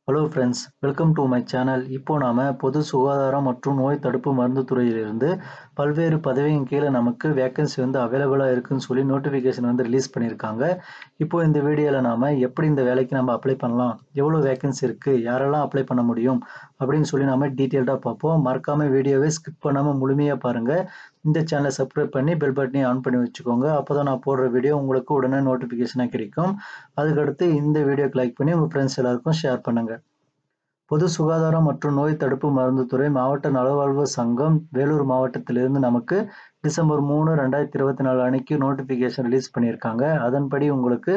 Hello friends, welcome to my channel. இப்போ நாம பொது சுகாதாரம் மற்றும் நோய் தடுப்பு மருந்து துறையிலிருந்து பல்வேறு பதவியின் கீழ நமக்கு வேக்கன்சி வந்து அவைலபிளா இருக்குன்னு சொல்லி நோட்டிஃபிகேஷன் வந்து ரிலீஸ் பண்ணியிருக்காங்க. இப்போ இந்த வீடியோல நாம எப்படி இந்த வேலைக்கு நம்ம அப்ளை பண்ணலாம், எவ்வளோ வேக்கன்சி இருக்கு, யாரெல்லாம் அப்ளை பண்ண முடியும் அப்படின்னு சொல்லி நாம டீட்டெயில்டா பார்ப்போம். மறக்காம வீடியோவை ஸ்கிப் பண்ணாம முழுமையா பாருங்க. இந்த சேனலை சப்ஸ்கிரைப் பண்ணி பெல் பட்டனையும் ஆன் பண்ணி வச்சுக்கோங்க. அப்பதான் நான் போடுற வீடியோ உங்களுக்கு உடனே நோட்டிஃபிகேஷனா கிடைக்கும். அதுக்கடுத்து இந்த வீடியோக்கு லைக் பண்ணி உங்க ஃப்ரெண்ட்ஸ் எல்லாருக்கும் ஷேர் பண்ணுங்க. பொது சுகாதாரம் மற்றும் நோய் தடுப்பு மருந்துத்துறை மாவட்ட நலவாழ்வு சங்கம் வேலூர் மாவட்டத்திலிருந்து நமக்கு டிசம்பர் 3, 2024 அன்னைக்கு நோட்டிபிகேஷன் ரிலீஸ் பண்ணியிருக்காங்க. அதன்படி உங்களுக்கு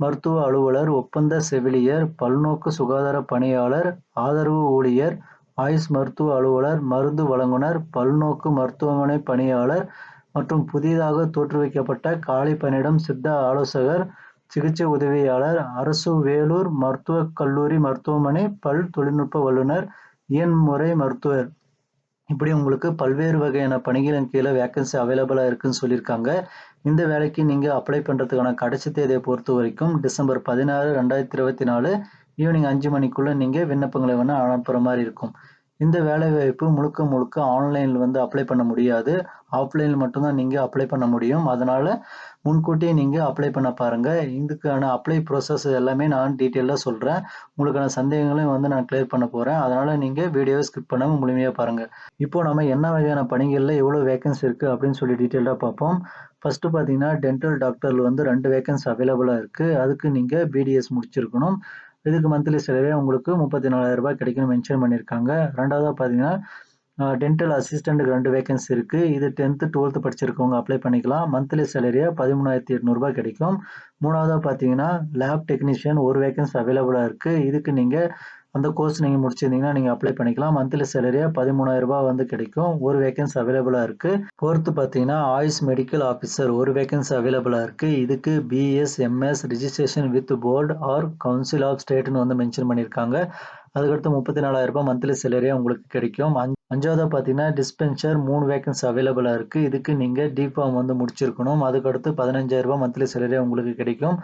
மருத்துவ அலுவலர், ஒப்பந்த செவிலியர், பல்நோக்கு சுகாதார பணியாளர், ஆதரவு ஊழியர், ஆயுஷ் மருத்துவ அலுவலர், மருந்து வழங்குனர், பல்நோக்கு மருத்துவமனை பணியாளர் மற்றும் புதிதாக தோற்றுவிக்கப்பட்ட காலி பணியிடம் சித்த ஆலோசகர், சிகிச்சை உதவியாளர், அரசு வேலூர் மருத்துவக் கல்லூரி மருத்துவமனை பல் தொழில்நுட்ப வல்லுநர், இயன்முறை மருத்துவர் இப்படி உங்களுக்கு பல்வேறு வகையான பணிகளின் கீழே வேக்கன்சி அவைலபிளா இருக்குன்னு சொல்லியிருக்காங்க. இந்த வேலைக்கு நீங்க அப்ளை பண்றதுக்கான கடைசி தேதியை பொறுத்த வரைக்கும் டிசம்பர் 16, 2024 ஈவினிங் 5 மணிக்குள்ள நீங்க விண்ணப்பங்களை வேணா அனுப்புற மாதிரி இருக்கும். இந்த வேலை வாய்ப்பு முழுக்க முழுக்க ஆன்லைன்ல வந்து அப்ளை பண்ண முடியாது. ஆஃப்லைன்ல மட்டும்தான் நீங்க அப்ளை பண்ண முடியும். அதனால முன்கூட்டியே நீங்க அப்ளை பண்ண பாருங்க. இதுக்கான அப்ளை ப்ரோசஸ் எல்லாமே நான் டீட்டெயிலா சொல்றேன். உங்களுக்கான சந்தேகங்களையும் வந்து நான் கிளியர் பண்ண போறேன். அதனால நீங்க வீடியோவை ஸ்கிப் பண்ணாம முழுமையா பாருங்க. இப்போ நம்ம என்ன வகையான பணிகள்ல எவ்வளவு வேக்கன்சி இருக்கு அப்படின்னு சொல்லி டீட்டெயிலா பார்ப்போம். ஃபர்ஸ்ட் பாத்தீங்கன்னா டென்டல் டாக்டர்ல வந்து 2 வேக்கன்சி அவைலபிளா இருக்கு. அதுக்கு நீங்க பிடிஎஸ் முடிச்சிருக்கணும். இதுக்கு மந்த்லி சேலரி உங்களுக்கு 34,000 ரூபாய் கிடைக்கும்னு மென்ஷன் பண்ணியிருக்காங்க. ரெண்டாவதா பாத்தீங்கன்னா டென்டல் அசிஸ்டன்ட்டுக்கு 2 வேக்கன்சி இருக்கு. இது 10th 12th படிச்சிருக்கவங்க அப்ளை பண்ணிக்கலாம். மந்த்லி சேலரியா 13,800 ரூபாய் கிடைக்கும். மூணாவதா பாத்தீங்கன்னா லேப் டெக்னீஷியன் ஒரு வேக்கன்சி அவைலபிளா இருக்கு. இதுக்கு நீங்க அந்த கோர்ஸ் நீங்க முடிச்சிருந்தீங்கன்னா நீங்க அப்ளை பண்ணிக்கலாம். மந்த்லி சேலரியா 13,000 ரூபாய் வந்து கிடைக்கும். ஒரு வேக்கன்சி அவைலபிளா இருக்கு. ஃபோர்த் பாத்தீங்கன்னா ஆயுஷ் மெடிக்கல் ஆஃபீஸர் ஒரு வேக்கன்சி அவைலபிளா இருக்கு. இதுக்கு BS, MS registration with board or council of ஸ்டேட்னு வந்து மென்ஷன் பண்ணியிருக்காங்க. அதுக்கடுத்து 34,000 ரூபாய் மந்த்லி சேலரியா உங்களுக்கு கிடைக்கும். அஞ்சாவதா பாத்தீங்கன்னா டிஸ்பென்சர் 3 வேக்கன்சி அவைலபிளா இருக்கு. இதுக்கு நீங்க டிஃபார்ம் வந்து முடிச்சிருக்கணும். அதுக்கடுத்து 15,000 ரூபாய் மந்த்லி சேலரியா உங்களுக்கு கிடைக்கும்.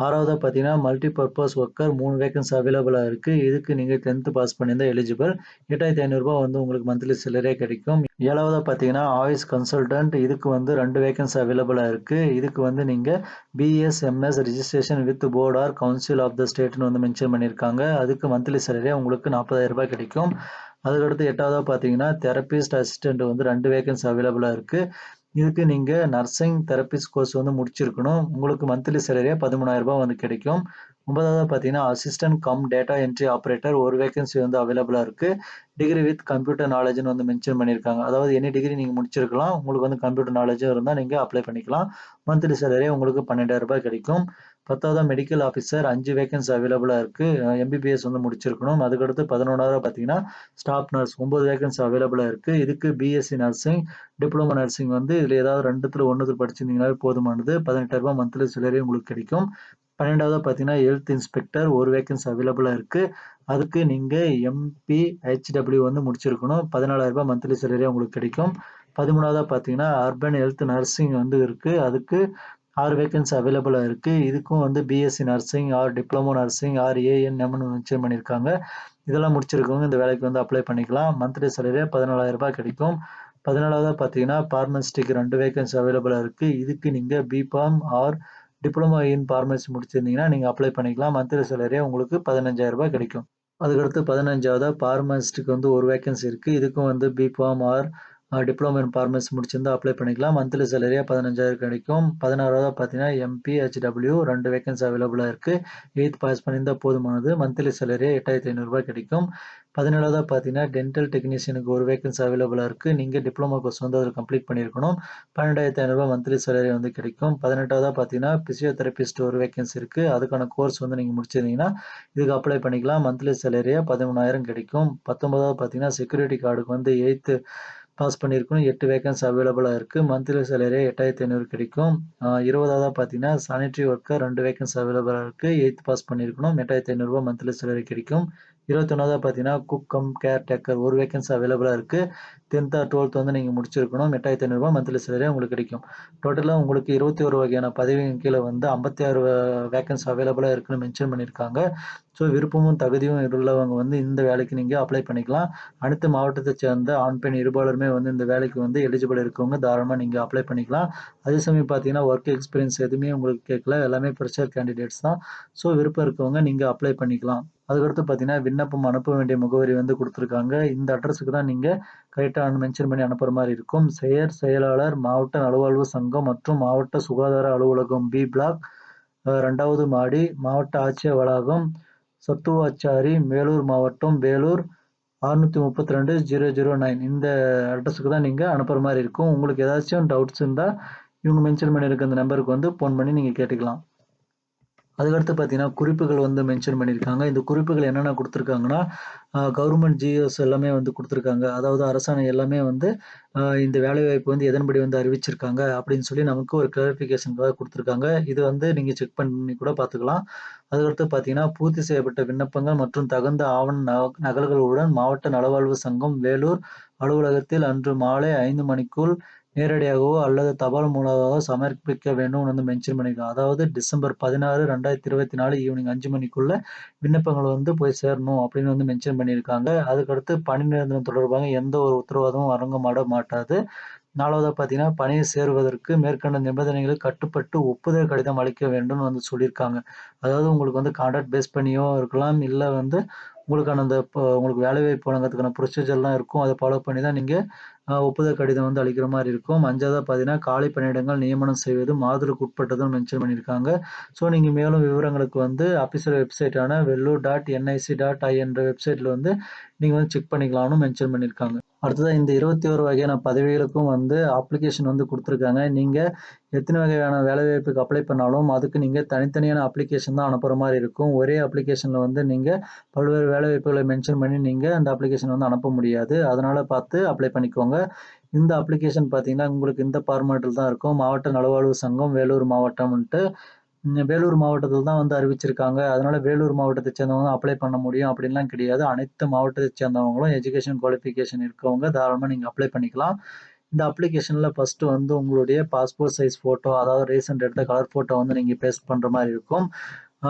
ஆறாவதா பாத்தீங்கன்னா மல்டி பர்பஸ் ஒர்க்கர் 3 வேக்கன்சி அவைலபிளா இருக்கு. இதுக்கு நீங்க 10th பாஸ் பண்ணியிருந்தா எலிஜிபிள். 8,500 ரூபாய் வந்து உங்களுக்கு மந்த்லி சேலரியா கிடைக்கும். ஏழாவதா பாத்தீங்கன்னா ஆயுஷ் கன்சல்டன்ட் இதுக்கு வந்து 2 வேக்கன்சி அவைலபிளா இருக்கு. இதுக்கு வந்து நீங்க BS, MS registration with board or council of the ஸ்டேட்னு வந்து மென்ஷன் பண்ணியிருக்காங்க. அதுக்கு மந்த்லி சேலரியா உங்களுக்கு 40,000 ரூபாய் கிடைக்கும். அதுக்கடுத்து எட்டாவதா பாத்தீங்கன்னா தெரபிஸ்ட் அசிஸ்டன்ட் வந்து 2 வேக்கன்சி அவைலபிளா இருக்கு. இதுக்கு நீங்க நர்சிங் தெரபிஸ்ட் கோர்ஸ் வந்து முடிச்சிருக்கணும். உங்களுக்கு மந்த்லி சேலரியா 13,000 ரூபாய் வந்து கிடைக்கும். ஒன்பதாவதா பாத்தீங்கன்னா assistant come data entry operator ஒரு வேக்கன்சி வந்து அவைலபிளா இருக்கு. டிகிரி வித் கம்ப்யூட்டர் நாலேஜ்னு வந்து மென்ஷன் பண்ணியிருக்காங்க. அதாவது எனி டிகிரி நீங்க முடிச்சிருக்கலாம். உங்களுக்கு வந்து கம்ப்யூட்டர் நாலேஜும் இருந்தா நீங்க அப்ளை பண்ணிக்கலாம். மந்த்லி சேலரியா உங்களுக்கு 12,000 ரூபாய் கிடைக்கும். பத்தாவதா மெடிக்கல் ஆஃபீஸர் 5 வேக்கன்சி அவைலபிளா இருக்கு. எம்பிபிஎஸ் வந்து முடிச்சிருக்கணும். அதுக்கடுத்து 11வதா பாத்தீங்கன்னா ஸ்டாஃப் நர்ஸ் 9 வேக்கன்சி அவைலபிளா இருக்கு. இதுக்கு பிஎஸ்சி நர்சிங், டிப்ளமோ நர்சிங் வந்து இதுல ஏதாவது 2த்துல 1 படிச்சிருந்தீங்கனாலே போதுமானது. 18,000 ரூபாய் மந்த்லி சேலரி உங்களுக்கு கிடைக்கும். 12வதா பாத்தீங்கன்னா ஹெல்த் இன்ஸ்பெக்டர் ஒரு வேக்கன்சி அவைலபிளா இருக்கு. அதுக்கு நீங்க எம்பிஹெச்டபிள்யூ வந்து முடிச்சிருக்கணும். 14,000 ரூபாய் மந்த்லி சேலரியா உங்களுக்கு கிடைக்கும். 13வதா பாத்தீங்கன்னா அர்பன் ஹெல்த் நர்சிங் வந்து இருக்கு. அதுக்கு 6 வேக்கன்சி அவைலபிளா இருக்கு. இதுக்கும் வந்து BSc nursing or diploma nursing or ஏஎன்எம்னு மென்ஷன் பண்ணியிருக்காங்க. இதெல்லாம் முடிச்சிருக்கவங்க இந்த வேலைக்கு வந்து அப்ளை பண்ணிக்கலாம். மந்த்லி சேலரியா 14,000 ரூபாய் கிடைக்கும். 14வதா பாத்தீங்கன்னா பார்மசிஸ்டுக்கு 2 வேக்கன்சி அவைலபிளா இருக்கு. இதுக்கு நீங்க BPharm or diploma in pharmacy முடிச்சிருந்தீங்கன்னா நீங்க அப்ளை பண்ணிக்கலாம். மந்த்லி சேலரியா உங்களுக்கு 15,000 ரூபாய் கிடைக்கும். அதுக்கடுத்து 15வதா பார்மசிஸ்டுக்கு வந்து ஒரு வேக்கன்சி இருக்கு. இதுக்கும் வந்து BPharm or diploma in pharmacy முடிச்சிருந்தா அப்ளை பண்ணிக்கலாம். மந்த்லி சேலரியா 15,000 கிடைக்கும். 16வதா பாத்தீங்கன்னா எம்பிஹெச்டபிள்யூ 2 வேக்கன்சி அவைலபிளா இருக்கு. 8th பாஸ் பண்ணியிருந்தா போதுமானது. மந்த்லி சேலரியா 8,500 ரூபாய் கிடைக்கும். 17வதா பாத்தீங்கன்னா டென்டல் டெக்னீஷியனுக்கு ஒரு வேக்கன்சி அவைலபிளா இருக்கு. நீங்க டிப்ளமோ கோர்ஸ் வந்து அதில் கம்ப்ளீட் பண்ணியிருக்கணும். 12,500 ரூபாய் மந்த்லி சேலரி வந்து கிடைக்கும். 18வதா பாத்தீங்கன்னா பிசியோதெரபிஸ்ட் ஒரு வேக்கன்சி இருக்கு. அதுக்கான கோர்ஸ் வந்து நீங்க முடிச்சிருந்தீங்கன்னா இதுக்கு அப்ளை பண்ணிக்கலாம். மந்த்லி சேலரியா 13,000 கிடைக்கும். 19வதா பாத்தீங்கன்னா செக்யூரிட்டி கார்டுக்கு வந்து 8th பாஸ் பண்ணியிருக்கணும். 8 வேக்கன்சி அவைலபிளா இருக்கு. மந்த்லி சேலரியா 8,500 கிடைக்கும். 20வதா பாத்தீங்கன்னா சானிட்டரி ஒர்க்கர் 2 வேக்கன்சி அவைலபிளா இருக்கு. 8th பாஸ் பண்ணியிருக்கணும். 8,500 ரூபாய் மந்த்லி சேலரி கிடைக்கும். 21வது பார்த்தீங்கன்னா, குக் கம் கேர் டேக்கர் ஒரு வேக்கன்சி அவைலபிளா இருக்கு. 10த் ஆர் 12த் வந்து நீங்க முடிச்சிருக்கணும். ரூ. 8,500 மந்த்லி சேலரியா உங்களுக்கு கிடைக்கும். டோட்டலா உங்களுக்கு 21 வகையான பதவியின் கீழ வந்து 56 வேக்கன்சி அவைலபிளா இருக்குன்னு மென்ஷன் பண்ணியிருக்காங்க. ஸோ விருப்பமும் தகுதியும் உள்ளவங்க வந்து இந்த வேலைக்கு நீங்க அப்ளை பண்ணிக்கலாம். அனைத்து மாவட்டத்தைச் சேர்ந்த ஆண், பெண் இருபாலருமே வந்து இந்த வேலைக்கு வந்து எலிஜிபிள் இருக்கவங்க தாராளமா நீங்க அப்ளை பண்ணிக்கலாம். அதே சமயம் பார்த்தீங்கன்னா, வொர்க் எக்ஸ்பீரியன்ஸ் எதுவுமே உங்களுக்கு கேட்கல. எல்லாமே ஃப்ரெஷர் கேண்டிடேட்ஸ் தான். ஸோ விருப்பம் இருக்கவங்க நீங்க அப்ளை பண்ணிக்கலாம். அதுக்கடுத்து பார்த்தீங்கன்னா, விண்ணப்பம் அனுப்ப வேண்டிய முகவரி வந்து குடுத்துருக்காங்க. இந்த அட்ரஸுக்கு தான் நீங்க கரெக்ட்டா மென்ஷன் பண்ணி அனுப்புற மாரி இருக்கும். செயலாளர், மாவட்ட நலவாழ்வு சங்கம் மற்றும் மாவட்ட சுகாதார அலுவலகம் பி பிளாக், 2வது மாடி, மாவட்ட ஆட்சியர் வளாகம், சத்துவாச்சாரி, மேலூர் மாவட்டம், வேலூர் 632-009 இந்த அட்ரஸுக்கு தான் நீங்க அனுப்புற மாரி இருக்கும். உங்களுக்கு ஏதாச்சும் டவுட்ஸ் இருந்தா, இவங்க மென்ஷன் பண்ணியிருக்க இந்த நம்பருக்கு வந்து ஃபோன் பண்ணி நீங்க கேட்டுக்கலாம். அதுக்கடுத்து பார்த்தீங்கன்னா, குறிப்புகள் வந்து மென்ஷன் பண்ணியிருக்காங்க. இந்த குறிப்புகள் என்னென்ன குடுத்துருக்காங்கன்னா, கவர்மெண்ட் ஜிஓஸ் எல்லாமே வந்து குடுத்துருக்காங்க. அதாவது அரசாணை எல்லாமே வந்து இந்த வேலைவாய்ப்பு வந்து எதன்படி வந்து அறிவிச்சிருக்காங்க அப்படின்னு சொல்லி நமக்கு ஒரு கிளாரிஃபிகேஷனுக்காக குடுத்துருக்காங்க. இது வந்து நீங்க செக் பண்ணி கூட பார்த்துக்கலாம். அதுக்கடுத்து பார்த்தீங்கன்னா, பூர்த்தி செய்யப்பட்ட விண்ணப்பங்கள் மற்றும் தகுந்த ஆவண நகல்களுடன் மாவட்ட நலவாழ்வு சங்கம், வேலூர் அலுவலகத்தில் அன்று மாலை 5 மணிக்குள் நேரடியாகவோ அல்லது தபால் மூலமாகவோ சமர்ப்பிக்க வேண்டும்னு வந்து மென்ஷன் பண்ணியிருக்காங்க. அதாவது டிசம்பர் 16, 2024 ஈவினிங் 5 மணிக்குள்ள விண்ணப்பங்கள் வந்து போய் சேரணும் அப்படின்னு வந்து மென்ஷன் பண்ணியிருக்காங்க. அதுக்கடுத்து பணி நிரந்தரம் தொடர்பாக எந்த ஒரு உத்தரவாதமும் வழங்கப்பட மாட்டாது. 4வதா பார்த்தீங்கன்னா, பணியில் சேருவதற்கு மேற்கண்ட நிபந்தனைகளுக்கு கட்டுப்பட்டு ஒப்புதல் கடிதம் அளிக்க வேண்டும்னு வந்து சொல்லியிருக்காங்க. அதாவது உங்களுக்கு வந்து கான்ட்ராக்ட் பேஸ் பண்ணியோ இருக்கலாம். இல்ல வந்து உங்களுக்கான அந்த உங்களுக்கு வேலைவாய்ப்பு வழங்குறதுக்கான ப்ரொசீஜர்லாம் இருக்கும். அத ஃபாலோ பண்ணி தான் நீங்க ஒப்புதல் கடிதம் வந்து அளிக்கிற மாரி இருக்கும். 5வதா பார்த்தீங்கன்னா, காலி பணியிடங்கள் நியமனம் செய்வது மாதருக்கு உட்பட்டதுன்னு மென்ஷன் பண்ணியிருக்காங்க. ஸோ நீங்க மேலும் விவரங்களுக்கு வந்து அஃபிஷியல் வெப்சைட்டான vellore.nic.in என்ற வெப்சைட்ல வந்து நீங்க வந்து செக் பண்ணிக்கலாம்னு மென்ஷன் பண்ணியிருக்காங்க. அடுத்ததா இந்த 21 வகையான பதவிகளுக்கும் வந்து அப்ளிகேஷன் வந்து குடுத்துருக்காங்க. நீங்க எத்தன வகையான வேலைவாய்ப்புக்கு அப்ளை பண்ணாலும், அதுக்கு நீங்க தனித்தனியான அப்ளிகேஷன் தான் அனுப்புற மாரி இருக்கும். ஒரே அப்ளிகேஷன்ல வந்து நீங்க பல்வேறு வேலைவாய்ப்புகள மென்ஷன் பண்ணி நீங்க அந்த அப்ளிகேஷன் வந்து அனுப்ப முடியாது. அதனால பார்த்து அப்ளை பண்ணிக்கோங்க. இந்த அப்ளிகேஷன் பார்த்தீங்கன்னா, உங்களுக்கு இந்த ஃபார்மேட்ல தான் இருக்கும். மாவட்ட நலவாழ்வு சங்கம், வேலூர் மாவட்டம்ன்ட்டு வேலூர் மாவட்டத்தில தான் வந்து அறிவிச்சிருக்காங்க. அதனால வேலூர் மாவட்டத்தை சேர்ந்தவங்க அப்ளை பண்ண முடியும் அப்படின்லாம் கிடையாது. அனைத்து மாவட்டத்தை சேர்ந்தவங்களும் எஜுகேஷன் குவாலிஃபிகேஷன் இருக்கவங்க தாராளமா நீங்க அப்ளை பண்ணிக்கலாம். இந்த அப்ளிகேஷன்ல ஃபர்ஸ்ட் வந்து உங்களுடைய பாஸ்போர்ட் சைஸ் ஃபோட்டோ, அதாவது ரீசென்ட் எடுத்த கலர் ஃபோட்டோ வந்து நீங்க பேஸ்ட் பண்ற மாரி இருக்கும்.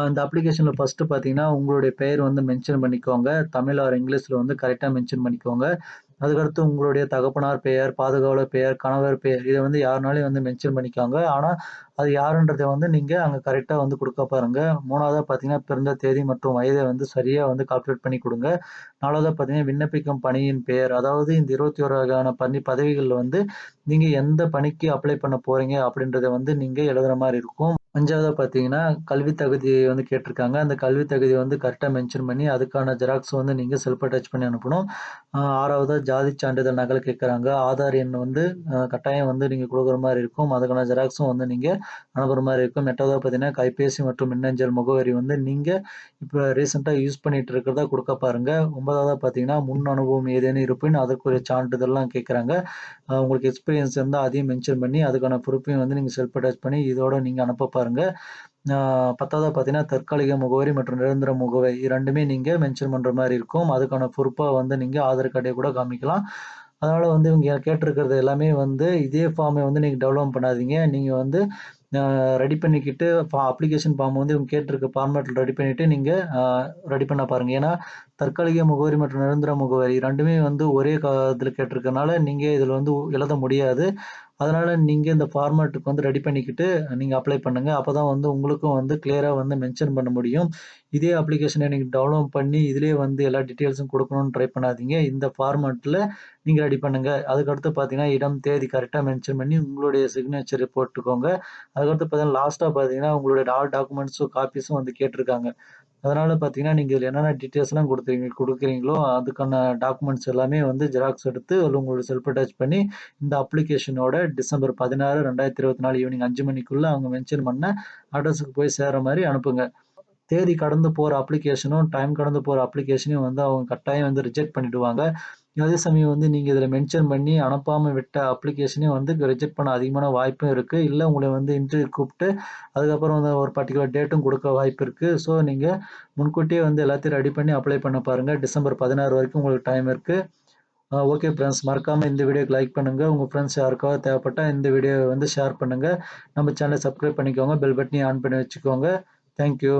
இந்த அப்ளிகேஷன்ல ஃபர்ஸ்ட் பார்த்தீங்கன்னா, உங்களுடைய பெயர் வந்து மென்ஷன் பண்ணிக்கோங்க. தமிழ் ஆர் இங்கிலீஷ்ல வந்து கரெக்ட்டா மென்ஷன் பண்ணிக்கோங்க. அதுக்கடுத்து உங்களுடைய தகப்பனார் பெயர், பாதுகாவலர் பெயர், கணவர் பெயர் இத வந்து யாருனாலயும் வந்து மென்ஷன் பண்ணிக்கோங்க. ஆனா, அது யாருன்றத வந்து நீங்க அங்க கரெக்ட்டா வந்து குடுக்க பாருங்க. 3வதா பார்த்தீங்கன்னா, பிறந்த தேதி மற்றும் வயத வந்து சரியா வந்து கால்குலேட் பண்ணி குடுங்க. 4வதா பார்த்தீங்கன்னா, விண்ணப்பிக்கும் பணியின் பெயர். அதாவது இந்த 21 வகையான பதவிகள்ல வந்து நீங்க எந்த பணிக்கு அப்ளை பண்ண போறீங்க அப்படின்றத வந்து நீங்க எழுதுற மாரி இருக்கும். 5வதா பார்த்தீங்கன்னா, கல்வி தகுதி வந்து கேட்டிருக்காங்க. அந்த கல்வி தகுதிய வந்து கரெக்ட்டா மென்ஷன் பண்ணி, அதுக்கான ஜெராக்ஸ் வந்து நீங்க செல்ஃப் அட்டாச் பண்ணி அனுப்பணும். 6வதா ஜாதி சான்றிதழ் நகல் கேட்கறாங்க. ஆதார் எண் வந்து கட்டாயம் வந்து நீங்க குடுக்குற மாரி இருக்கும். அதுக்கான ஜெராக்ஸும் வந்து நீங்க அனுப்புற மாரி இருக்கும். 8வதா பார்த்தீங்கன்னா, கைபேசி மற்றும் மின்னஞ்சல் முகவரி வந்து நீங்க இப்ப ரீசென்ட்டா யூஸ் பண்ணிட்டு இருக்கிறதா குடுக்க பாருங்க. 9வதா பார்த்தீங்கன்னா, முன் அனுபவம் ஏதேனும் இருப்பின் அதற்குரிய சான்றிதழ்லாம் கேட்கறாங்க. உங்களுக்கு எக்ஸ்பீரியன்ஸ் இருந்தா அதையும் மென்ஷன் பண்ணி, அதுக்கான ப்ரூஃபையும் வந்து நீங்க செல்ஃப் அட்டாச் பண்ணி இதோட நீங்க அனுப்ப பாருங்க. 10வதா பார்த்தீங்கன்னா, தற்காலிக முகவரி மற்றும் நிரந்தர முகவரி 2மே நீங்க மென்ஷன் பண்ற மாரி இருக்கும். அதுக்கான ப்ரூஃபா வந்து நீங்க ஆதார் கார்டே கூட காமிக்கலாம். அதனால வந்து இவங்க கேட்டிருக்கிறது எல்லாமே வந்து இதே ஃபார்ம வந்து நீங்க டெவலப் பண்ணாதீங்க. நீங்க வந்து ரெடி பண்ணிக்கிட்டு அப்ளிகேஷன் ஃபார்ம் வந்து இவங்க கேட்டிருக்க ஃபார்மேட்ல ரெடி பண்ணிட்டு நீங்க ரெடி பண்ண பாருங்க. ஏன்னா, தற்காலிக முகவரி மற்றும் நிரந்தர முகவரி 2மே வந்து ஒரே இதுல கேட்டிருக்கனால, நீங்க இதுல வந்து எழுத முடியாது. அதனால நீங்க இந்த ஃபார்மேட்டுக்கு வந்து ரெடி பண்ணிக்கிட்டு நீங்க அப்ளை பண்ணுங்க. அப்பதான் வந்து உங்களுக்கும் வந்து கிளியரா வந்து மென்ஷன் பண்ண முடியும். இதே அப்ளிகேஷன நீங்க டவுன்லோட் பண்ணி, இதிலேயே வந்து எல்லா டீட்டெயில்ஸும் குடுக்கணும்னு ட்ரை பண்ணாதீங்க. இந்த ஃபார்மேட்ல நீங்க ரெடி பண்ணுங்க. அதுக்கடுத்து பார்த்தீங்கன்னா, இடம், தேதி கரெக்ட்டா மென்ஷன் பண்ணி உங்களுடைய சிக்னேச்சர் போட்டுக்கோங்க. அதுக்கடுத்து பார்த்தீங்கன்னா, லாஸ்ட்டா பார்த்தீங்கன்னா, உங்களுடைய ஆல் டாக்குமெண்ட்ஸும் காப்பீஸும் வந்து கேட்டிருக்காங்க. அதனால பார்த்தீங்கன்னா, நீங்க இதுல என்னென்ன டீட்டெயில்ஸ்லாம் குடுக்குறீங்களோ, அதுக்கான டாக்குமெண்ட்ஸ் எல்லாமே வந்து ஜெராக்ஸ் எடுத்து அதுல உங்களோட செல்ஃப் அட்டாச் பண்ணி, இந்த அப்ளிகேஷனோட டிசம்பர் 16, 2024 ஈவினிங் 5 மணிக்குள்ள அவங்க மென்ஷன் பண்ண அட்ரஸுக்கு போய் சேர்ற மாரி அனுப்புங்க. தேதி கடந்து போற அப்ளிகேஷனும், டைம் கடந்து போற அப்ளிகேஷனையும் வந்து அவங்க கட்டாயம் வந்து ரிஜெக்ட் பண்ணிடுவாங்க. அதே சமயம் வந்து நீங்க இதில மென்ஷன் பண்ணி அனுப்பாம விட்ட அப்ளிகேஷனையும் வந்து ரிஜெக்ட் பண்ண அதிகமான வாய்ப்பும் இருக்கு. இல்ல உங்கள வந்து இன்டர்வியூ கூப்ட்டு, அதுக்கப்புறம் வந்து ஒரு பர்ட்டிகுலர் டேட்டும் குடுக்க வாய்ப்பு இருக்கு. ஸோ நீங்க முன்கூட்டியே வந்து எல்லாத்தையும் ரெடி பண்ணி அப்ளை பண்ண பாருங்க. டிசம்பர் 16 வரைக்கும் உங்களுக்கு டைம் இருக்கு. ஓகே ஃபிரெண்ட்ஸ், மறக்காம இந்த வீடியோக்கு லைக் பண்ணுங்க. உங்க ஃபிரெண்ட்ஸ் யாருக்காவது தேவைப்பட்டா இந்த வீடியோவ வந்து ஷேர் பண்ணுங்க. நம்ம சேனல சப்ஸ்கிரைப் பண்ணிக்கோங்க. பெல் பட்டனையும் ஆன் பண்ணி வச்சுக்கோங்க. Thank you.